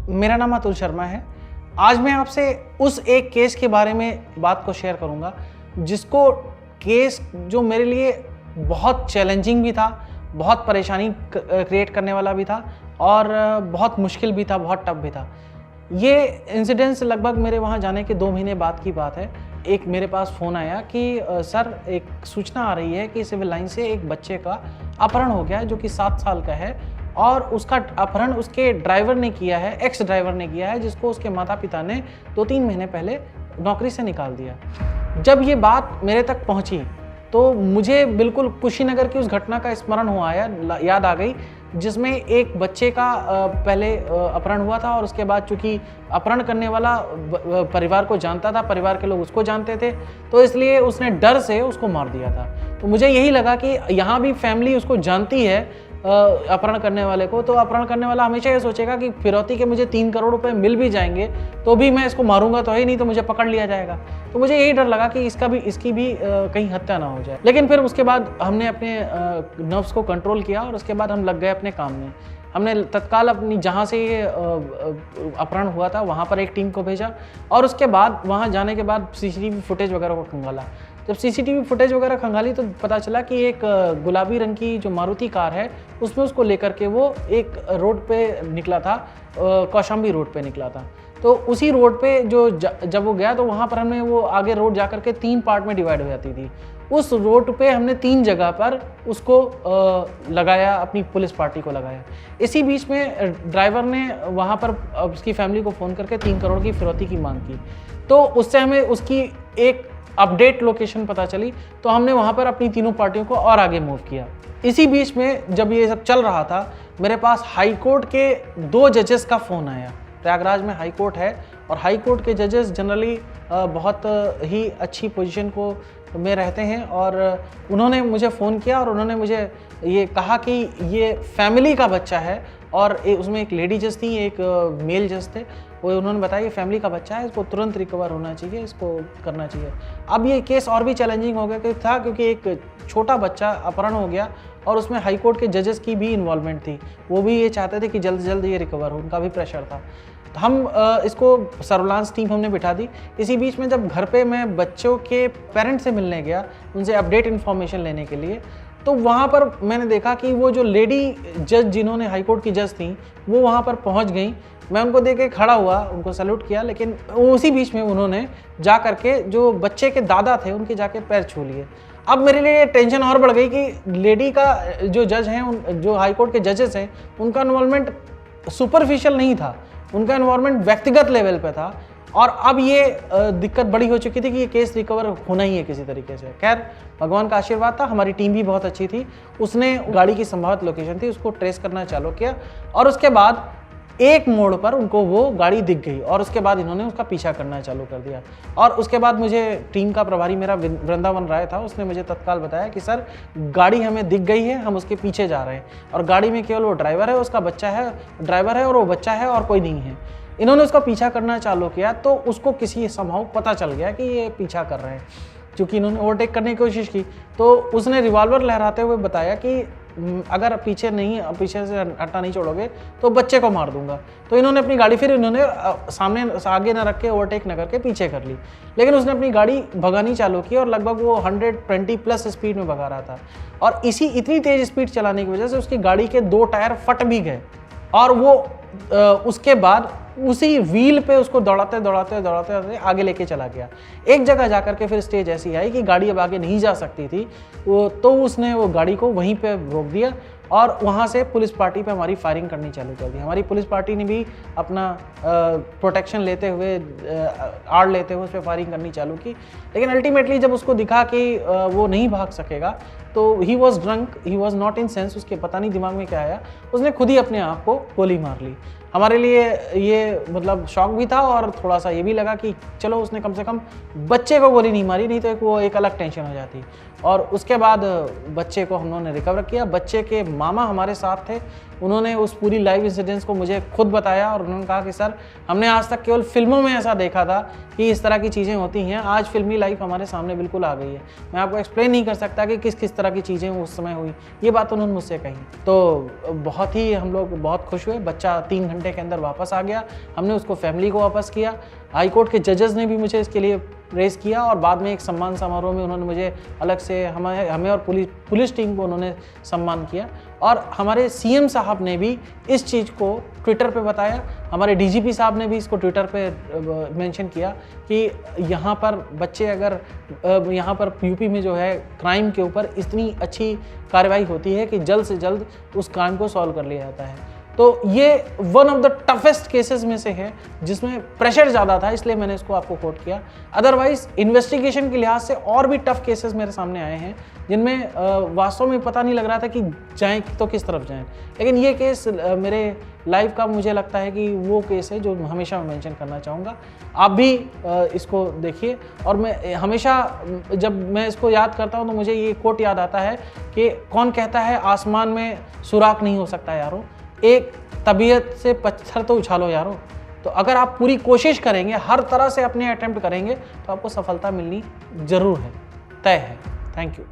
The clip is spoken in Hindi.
मेरा नाम अतुल शर्मा है। आज मैं आपसे उस एक केस के बारे में बात को शेयर करूंगा जिसको केस जो मेरे लिए बहुत चैलेंजिंग भी था, बहुत परेशानी क्रिएट करने वाला भी था और बहुत मुश्किल भी था, बहुत टफ भी था। ये इंसिडेंस लगभग मेरे वहाँ जाने के 2 महीने बाद की बात है। एक मेरे पास फ़ोन आया कि सर एक सूचना आ रही है कि सिविल लाइन से एक बच्चे का अपहरण हो गया है जो कि 7 साल का है और उसका अपहरण उसके ड्राइवर ने किया है, एक्स ड्राइवर ने किया है, जिसको उसके माता पिता ने 2-3 महीने पहले नौकरी से निकाल दिया। जब ये बात मेरे तक पहुंची तो मुझे बिल्कुल कुशीनगर की उस घटना का स्मरण हुआ है, याद आ गई, जिसमें एक बच्चे का पहले अपहरण हुआ था और उसके बाद चूंकि अपहरण करने वाला परिवार को जानता था, परिवार के लोग उसको जानते थे, तो इसलिए उसने डर से उसको मार दिया था। तो मुझे यही लगा कि यहाँ भी फैमिली उसको जानती है अपहरण करने वाले को, तो अपहरण करने वाला हमेशा ये सोचेगा कि फिरौती के मुझे 3 करोड़ रुपए मिल भी जाएंगे तो भी मैं इसको मारूंगा तो है नहीं, तो मुझे पकड़ लिया जाएगा। तो मुझे यही डर लगा कि इसकी भी कहीं हत्या ना हो जाए। लेकिन फिर उसके बाद हमने अपने नर्व्स को कंट्रोल किया और उसके बाद हम लग गए अपने काम में। हमने तत्काल अपनी जहाँ से ये अपहरण हुआ था वहाँ पर एक टीम को भेजा और उसके बाद वहाँ जाने के बाद सीसीटीवी फुटेज वगैरह को खंगाला। जब सीसीटीवी फुटेज वगैरह खंगाली तो पता चला कि एक गुलाबी रंग की जो मारुति कार है उसमें उसको लेकर के वो एक रोड पे निकला था, कौशाम्बी रोड पे निकला था। तो उसी रोड पे जब वो गया तो वहाँ पर हमने वो आगे रोड जाकर के 3 पार्ट में डिवाइड हो जाती थी। उस रोड पे हमने 3 जगह पर उसको लगाया, अपनी पुलिस पार्टी को लगाया। इसी बीच में ड्राइवर ने वहाँ पर उसकी फैमिली को फ़ोन करके 3 करोड़ की फिरौती की मांग की। तो उससे हमें उसकी एक अपडेट लोकेशन पता चली, तो हमने वहाँ पर अपनी तीनों पार्टियों को और आगे मूव किया। इसी बीच में जब ये सब चल रहा था मेरे पास हाई कोर्ट के 2 जजेस का फ़ोन आया। प्रयागराज में हाई कोर्ट है और हाई कोर्ट के जजेस जनरली बहुत ही अच्छी पोजीशन को में रहते हैं और उन्होंने मुझे फ़ोन किया और उन्होंने मुझे ये कहा कि ये फैमिली का बच्चा है और उसमें एक लेडी जज थी, एक मेल जज थे। वो उन्होंने बताया ये फैमिली का बच्चा है, इसको तुरंत रिकवर होना चाहिए, इसको करना चाहिए। अब ये केस और भी चैलेंजिंग हो गया था क्योंकि एक छोटा बच्चा अपहरण हो गया और उसमें हाई कोर्ट के जजेस की भी इन्वॉल्वमेंट थी। वो भी ये चाहते थे कि जल्द से जल्द ये रिकवर हो, उनका भी प्रेशर था। तो हम इसको सर्विलांस टीम हमने बिठा दी। इसी बीच में जब घर पे मैं बच्चों के पेरेंट्स से मिलने गया, उनसे अपडेट इन्फॉर्मेशन लेने के लिए, तो वहाँ पर मैंने देखा कि वो जो लेडी जज जिन्होंने हाई कोर्ट की जज थी वो वहाँ पर पहुँच गई। मैं उनको देख के खड़ा हुआ, उनको सैल्यूट किया, लेकिन उसी बीच में उन्होंने जा करके जो बच्चे के दादा थे उनके जाके पैर छू लिए। अब मेरे लिए टेंशन और बढ़ गई कि लेडी का जो जज हैं, जो हाई कोर्ट के जजेस हैं, उनका इन्वॉल्वमेंट सुपरफिशियल नहीं था, उनका इन्वॉल्वमेंट व्यक्तिगत लेवल पे था और अब ये दिक्कत बड़ी हो चुकी थी कि ये केस रिकवर होना ही है किसी तरीके से। खैर भगवान का आशीर्वाद था, हमारी टीम भी बहुत अच्छी थी, उसने गाड़ी की संभावित लोकेशन थी उसको ट्रेस करना चालू किया और उसके बाद एक मोड़ पर उनको वो गाड़ी दिख गई और उसके बाद इन्होंने उसका पीछा करना चालू कर दिया। और उसके बाद मुझे टीम का प्रभारी मेरा वृंदावन राय था, उसने मुझे तत्काल बताया कि सर गाड़ी हमें दिख गई है, हम उसके पीछे जा रहे हैं और गाड़ी में केवल वो ड्राइवर है, उसका बच्चा है, ड्राइवर है और वो बच्चा है और कोई नहीं है। इन्होंने उसका पीछा करना चालू किया तो उसको किसी संभव पता चल गया कि ये पीछा कर रहे हैं। चूँकि इन्होंने ओवरटेक करने की कोशिश की तो उसने रिवॉल्वर लहराते हुए बताया कि अगर पीछे से हटना नहीं छोड़ोगे तो बच्चे को मार दूंगा। तो इन्होंने अपनी गाड़ी फिर इन्होंने सामने आगे ना रख के ओवरटेक न करके पीछे कर ली, लेकिन उसने अपनी गाड़ी भगानी चालू की और लगभग वो 120+ स्पीड में भगा रहा था और इतनी तेज स्पीड चलाने की वजह से उसकी गाड़ी के 2 टायर फट भी गए और वो उसके बाद उसी व्हील पे उसको दौड़ाते आगे लेके चला गया। एक जगह जाकर के फिर स्टेज ऐसी आई कि गाड़ी अब आगे नहीं जा सकती थी, तो उसने वो गाड़ी को वहीं पे रोक दिया और वहाँ से पुलिस पार्टी पे हमारी फायरिंग करनी चालू कर दी। हमारी पुलिस पार्टी ने भी अपना प्रोटेक्शन लेते हुए, आड़ लेते हुए उस पर फायरिंग करनी चालू की, लेकिन अल्टीमेटली जब उसको दिखा कि वो नहीं भाग सकेगा तो he was drunk, he was not in sense, उसके पता नहीं दिमाग में क्या आया, उसने खुद ही अपने आप को गोली मार ली। हमारे लिए ये मतलब शॉक भी था और थोड़ा सा ये भी लगा कि चलो उसने कम से कम बच्चे को गोली नहीं मारी, नहीं तो वो एक अलग टेंशन हो जाती। और उसके बाद बच्चे को हम लोगों ने रिकवर किया। बच्चे के मामा हमारे साथ थे, उन्होंने उस पूरी लाइव इंसिडेंट्स को मुझे खुद बताया और उन्होंने कहा कि सर हमने आज तक केवल फिल्मों में ऐसा देखा था कि इस तरह की चीज़ें होती हैं, आज फिल्मी लाइफ हमारे सामने बिल्कुल आ गई है। मैं आपको एक्सप्लेन नहीं कर सकता कि किस किस तरह की चीज़ें उस समय हुई, ये बात उन्होंने मुझसे कही। तो बहुत ही हम लोग बहुत खुश हुए। बच्चा 3 घंटे घंटे के अंदर वापस आ गया। हमने उसको फैमिली को वापस किया। हाई कोर्ट के जजेस ने भी मुझे इसके लिए प्रेज़ किया और बाद में एक सम्मान समारोह में उन्होंने मुझे अलग से हमें और पुलिस टीम को उन्होंने सम्मान किया। और हमारे सीएम साहब ने भी इस चीज़ को ट्विटर पे बताया, हमारे डीजीपी साहब ने भी इसको ट्विटर पे मेंशन किया कि यहाँ पर बच्चे अगर यहाँ पर यूपी में जो है क्राइम के ऊपर इतनी अच्छी कार्रवाई होती है कि जल्द से जल्द उस क्राइम को सॉल्व कर लिया जाता है। तो ये one of the toughest cases में से है जिसमें प्रेशर ज़्यादा था, इसलिए मैंने इसको आपको कोट किया। अदरवाइज इन्वेस्टिगेशन के लिहाज से और भी टफ केसेस मेरे सामने आए हैं जिनमें वास्तव में पता नहीं लग रहा था कि जाएं तो किस तरफ जाएं, लेकिन ये केस मेरे लाइफ का मुझे लगता है कि वो केस है जो हमेशा मैं मेंशन करना चाहूँगा। आप भी इसको देखिए। और मैं हमेशा जब मैं इसको याद करता हूँ तो मुझे ये कोट याद आता है कि कौन कहता है आसमान में सुराख नहीं हो सकता यारो, एक तबीयत से पत्थर तो उछालो यारो। तो अगर आप पूरी कोशिश करेंगे, हर तरह से अपने अटेम्प्ट करेंगे तो आपको सफलता मिलनी ज़रूर है, तय है। Thank you.